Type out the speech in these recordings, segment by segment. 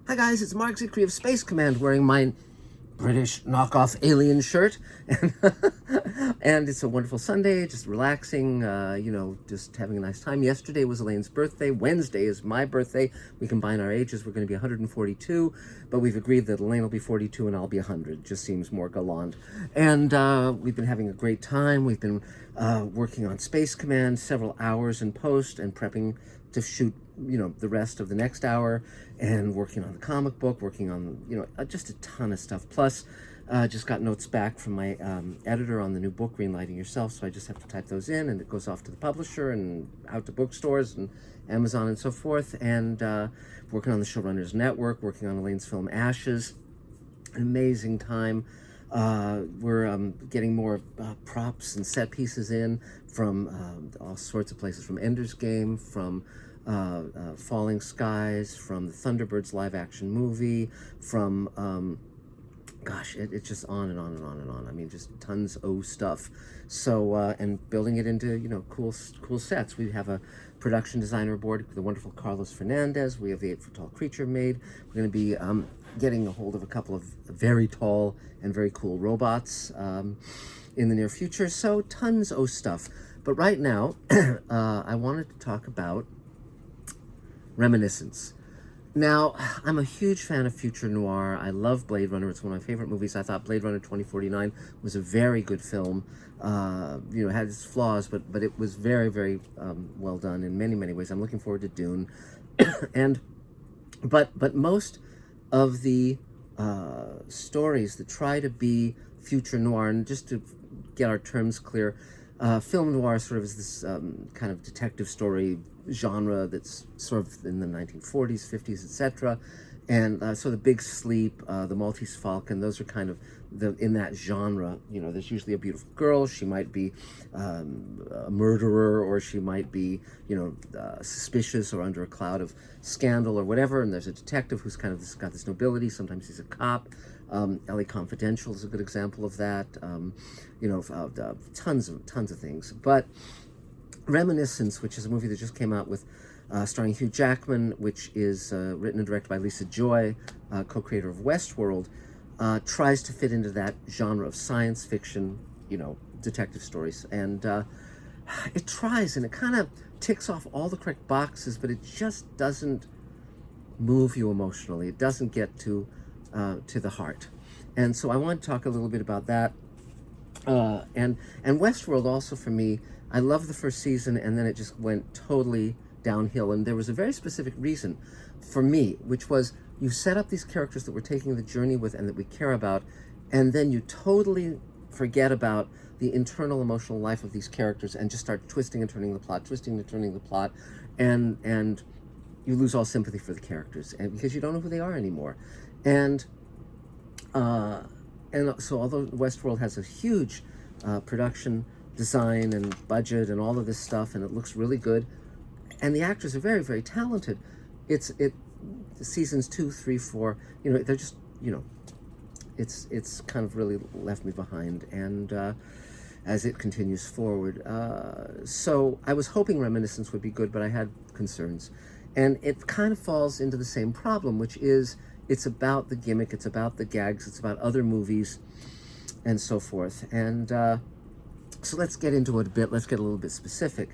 Hi guys, it's Mark Zicree of Space Command wearing my British knockoff alien shirt. And, and it's a wonderful Sunday, just relaxing, just having a nice time. Yesterday was Elaine's birthday. Wednesday is my birthday. We combine our ages. We're going to be 142, but we've agreed that Elaine will be 42 and I'll be 100. Just seems more gallant. And we've been having a great time. We've been working on Space Command several hours in post and prepping to shoot the rest of the next hour, and working on the comic book, working on just a ton of stuff. Plus just got notes back from my editor on the new book, Greenlighting Yourself, so I just have to type those in and it goes off to the publisher and out to bookstores and Amazon and so forth. And working on the Showrunners Network, working on Elaine's film Ashes. An amazing time. We're getting more props and set pieces in from all sorts of places, from Ender's Game, from Falling Skies, from the Thunderbirds live action movie, from it's just on and on and on and on. I mean, just tons of stuff. So and building it into cool sets. We have a production designer aboard, the wonderful Carlos Fernandez. We have the 8-foot tall creature made. We're going to be getting a hold of a couple of very tall and very cool robots in the near future. So tons of stuff. But right now, I wanted to talk about Reminiscence. Now, I'm a huge fan of future noir. I love Blade Runner. It's one of my favorite movies. I thought Blade Runner 2049 was a very good film. It had its flaws, but it was very, very well done in many, many ways. I'm looking forward to Dune. But most of the stories that try to be future noir, and just to get our terms clear, film noir sort of is this kind of detective story genre that's sort of in the 1940s, 50s, etc. And so The Big Sleep, The Maltese Falcon, those are kind of in that genre. There's usually a beautiful girl. She might be a murderer, or she might be, suspicious or under a cloud of scandal or whatever. And there's a detective who's kind of got this nobility. Sometimes he's a cop. LA Confidential is a good example of that. Tons of things. But Reminiscence, which is a movie that just came out with starring Hugh Jackman, which is written and directed by Lisa Joy, co-creator of Westworld, tries to fit into that genre of science fiction, detective stories. And it tries, and it kind of ticks off all the correct boxes, but it just doesn't move you emotionally. It doesn't get to the heart. And so I want to talk a little bit about that. And Westworld also, for me, I loved the first season, and then it just went totally downhill. And there was a very specific reason for me, which was you set up these characters that we're taking the journey with and that we care about, and then you totally forget about the internal emotional life of these characters and just start twisting and turning the plot, and you lose all sympathy for the characters, and because you don't know who they are anymore. And so although Westworld has a huge production design and budget and all of this stuff, and it looks really good, and the actors are very, very talented, seasons 2, 3, 4, they're just, it's kind of really left me behind, and as it continues forward. So I was hoping Reminiscence would be good, but I had concerns. And it kind of falls into the same problem, which is it's about the gimmick, it's about the gags, it's about other movies, and so forth. And so let's get into it a bit. Let's get a little bit specific.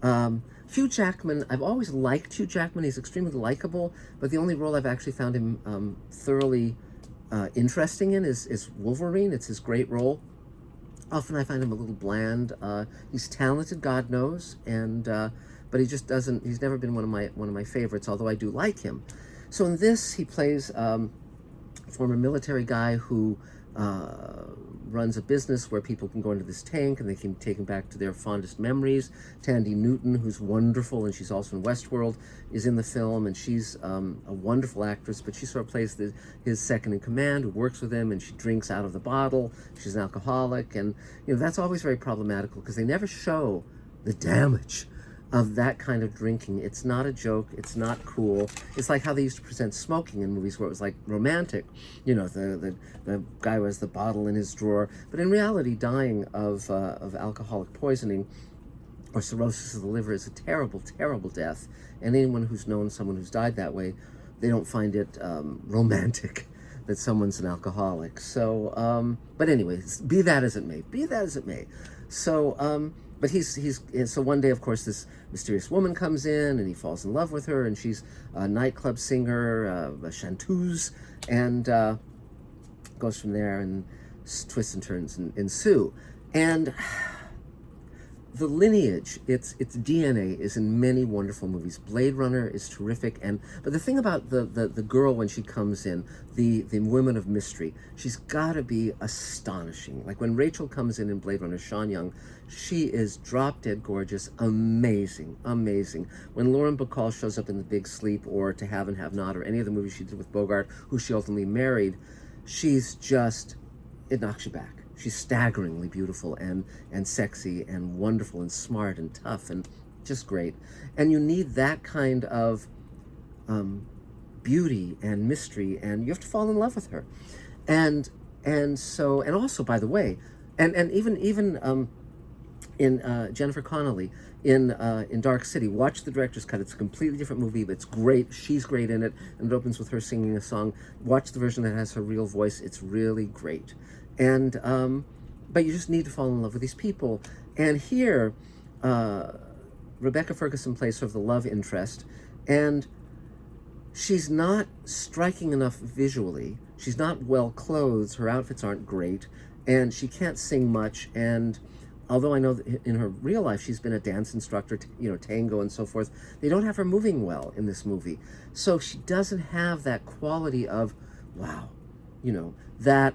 Hugh Jackman, I've always liked Hugh Jackman. He's extremely likable, but the only role I've actually found him thoroughly interesting in is Wolverine. It's his great role. Often I find him a little bland. He's talented, God knows, and but he just doesn't. He's never been one of my favorites, although I do like him. So in this, he plays a former military guy who runs a business where people can go into this tank and they can take him back to their fondest memories. Tandy Newton, who's wonderful, and she's also in Westworld, is in the film, and she's a wonderful actress, but she sort of plays his second in command, who works with him, and she drinks out of the bottle. She's an alcoholic, and that's always very problematical because they never show the damage of that kind of drinking. It's not a joke. It's not cool. It's like how they used to present smoking in movies where it was like romantic. The guy who has the bottle in his drawer. But in reality, dying of alcoholic poisoning or cirrhosis of the liver is a terrible, terrible death. And anyone who's known someone who's died that way they don't find it romantic that someone's an alcoholic. So, but anyways, be that as it may, be that as it may. So, but so one day, of course, this mysterious woman comes in and he falls in love with her, and she's a nightclub singer, a chanteuse, and goes from there, and twists and turns ensue. And the lineage, its DNA is in many wonderful movies. Blade Runner is terrific, but the thing about the girl when she comes in, the woman of mystery, she's got to be astonishing. Like when Rachel comes in Blade Runner, Sean Young, she is drop dead gorgeous, amazing, amazing. When Lauren Bacall shows up in The Big Sleep or To Have and Have Not or any of the movies she did with Bogart, who she ultimately married, she's just, it knocks you back. She's staggeringly beautiful and sexy and wonderful and smart and tough and just great. And you need that kind of beauty and mystery, and you have to fall in love with her. And also, by the way, and even in Jennifer Connelly in Dark City, watch the director's cut. It's a completely different movie, but it's great. She's great in it, and it opens with her singing a song. Watch the version that has her real voice. It's really great. And but you just need to fall in love with these people. And here, Rebecca Ferguson plays sort of the love interest, and she's not striking enough visually. She's not well clothed. Her outfits aren't great, and she can't sing much. And although I know that in her real life she's been a dance instructor, tango and so forth, they don't have her moving well in this movie. So she doesn't have that quality of, wow, that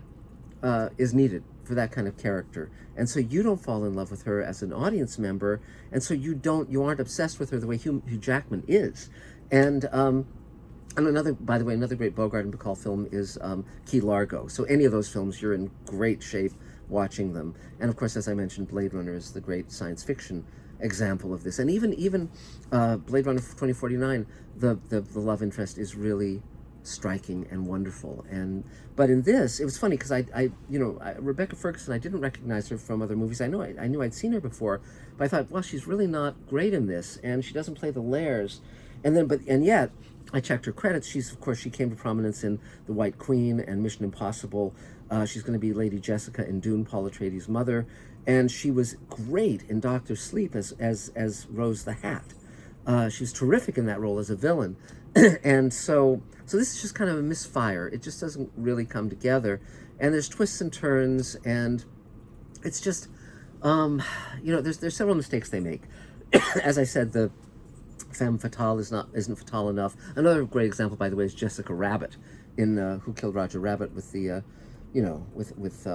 is needed for that kind of character. And so you don't fall in love with her as an audience member, and so you aren't obsessed with her the way Hugh Jackman is. And another great Bogart and Bacall film is Key Largo. So any of those films, you're in great shape watching them. And of course, as I mentioned, Blade Runner is the great science fiction example of this. And even Blade Runner 2049, the love interest is really striking and wonderful. But in this, it was funny because Rebecca Ferguson, I didn't recognize her from other movies. I knew I'd seen her before, but I thought, well, she's really not great in this, and she doesn't play the Lairs. And yet I checked her credits. She came to prominence in The White Queen and Mission Impossible. She's going to be Lady Jessica in Dune, Paul Atreides' mother, and she was great in Doctor Sleep as Rose the Hat. She was terrific in that role as a villain. And so this is just kind of a misfire. It just doesn't really come together. And there's twists and turns, and it's just, there's several mistakes they make. As I said, the femme fatale isn't fatale enough. Another great example, by the way, is Jessica Rabbit in Who Killed Roger Rabbit, with the, with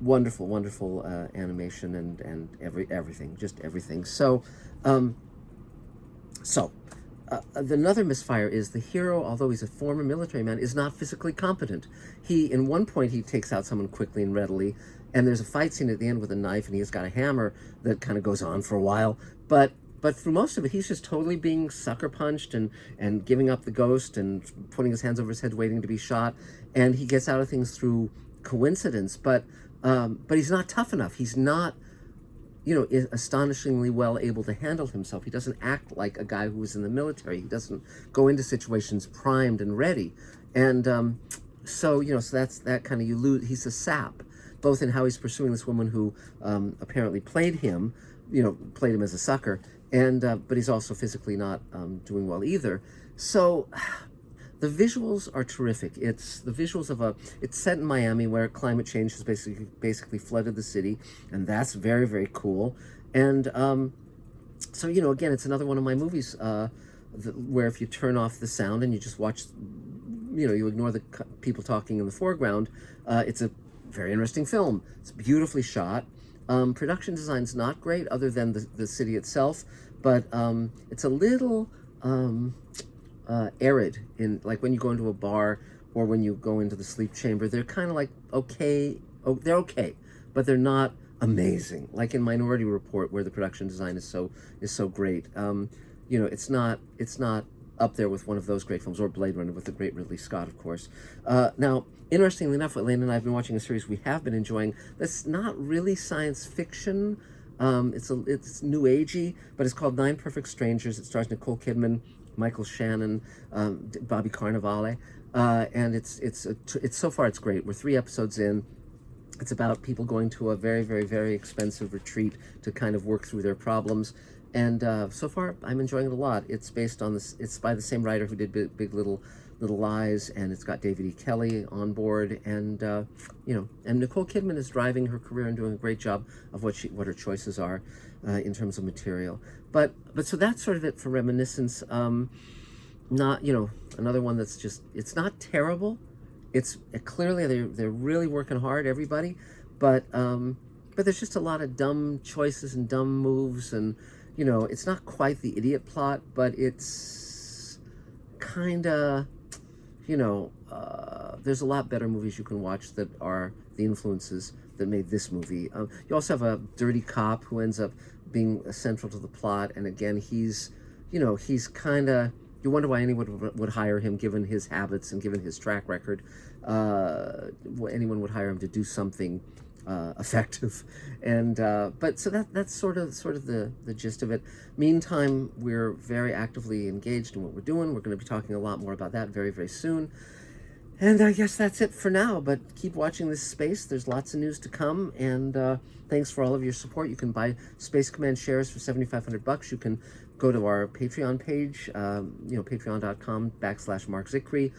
wonderful animation and everything, just everything. So, another misfire is the hero, although he's a former military man, is not physically competent. In one point, he takes out someone quickly and readily, and there's a fight scene at the end with a knife, and he's got a hammer that kind of goes on for a while. But through most of it, he's just totally being sucker punched and giving up the ghost and putting his hands over his head, waiting to be shot. And he gets out of things through coincidence, but he's not tough enough. He's not, is astonishingly well able to handle himself. He doesn't act like a guy who was in the military. He doesn't go into situations primed and ready. And so that's that kind of, you lose. He's a sap, both in how he's pursuing this woman who apparently played him as a sucker, and but he's also physically not doing well either. So the visuals are terrific. It's the visuals of it's set in Miami, where climate change has basically flooded the city, and that's very, very cool. And so again, it's another one of my movies where if you turn off the sound and you just watch, you ignore the people talking in the foreground, it's a very interesting film. It's beautifully shot. Production design's not great, other than the city itself, but it's a little arid, in like when you go into a bar or when you go into the sleep chamber. They're kind of like they're okay, but they're not amazing. Like in Minority Report, where the production design is so great. It's not up there with one of those great films, or Blade Runner with the great Ridley Scott, of course. Now, interestingly enough, Elaine and I have been watching a series we have been enjoying that's not really science fiction. It's new agey, but it's called Nine Perfect Strangers. It stars Nicole Kidman, Michael Shannon, Bobby Cannavale, and it's so far it's great. We're 3 episodes in. It's about people going to a very, very, very expensive retreat to kind of work through their problems. And so far, I'm enjoying it a lot. It's based on this. It's by the same writer who did Big Little Lies, and it's got David E. Kelley on board, and and Nicole Kidman is driving her career and doing a great job of what her choices are in terms of material. But so that's sort of it for Reminiscence. Not another one that's just, it's not terrible. It's clearly they're really working hard, everybody, but there's just a lot of dumb choices and dumb moves, and it's not quite the idiot plot, but it's kind of there's a lot better movies you can watch that are the influences that made this movie. You also have a dirty cop who ends up being central to the plot, and again he's kind of, you wonder why anyone would hire him, given his habits and given his track record. Anyone would hire him to do something effective, and but so that's sort of the gist of it. Meantime, we're very actively engaged in what we're doing. We're going to be talking a lot more about that very, very soon. And I guess that's it for now, but keep watching this space. There's lots of news to come, and thanks for all of your support. You can buy Space Command shares for $7,500. You can go to our Patreon page, patreon.com/Mark Zickrey.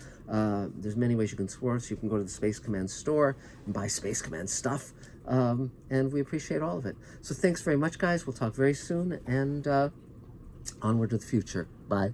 There's many ways you can support us. You can go to the Space Command store and buy Space Command stuff, and we appreciate all of it. So thanks very much, guys. We'll talk very soon, and onward to the future. Bye.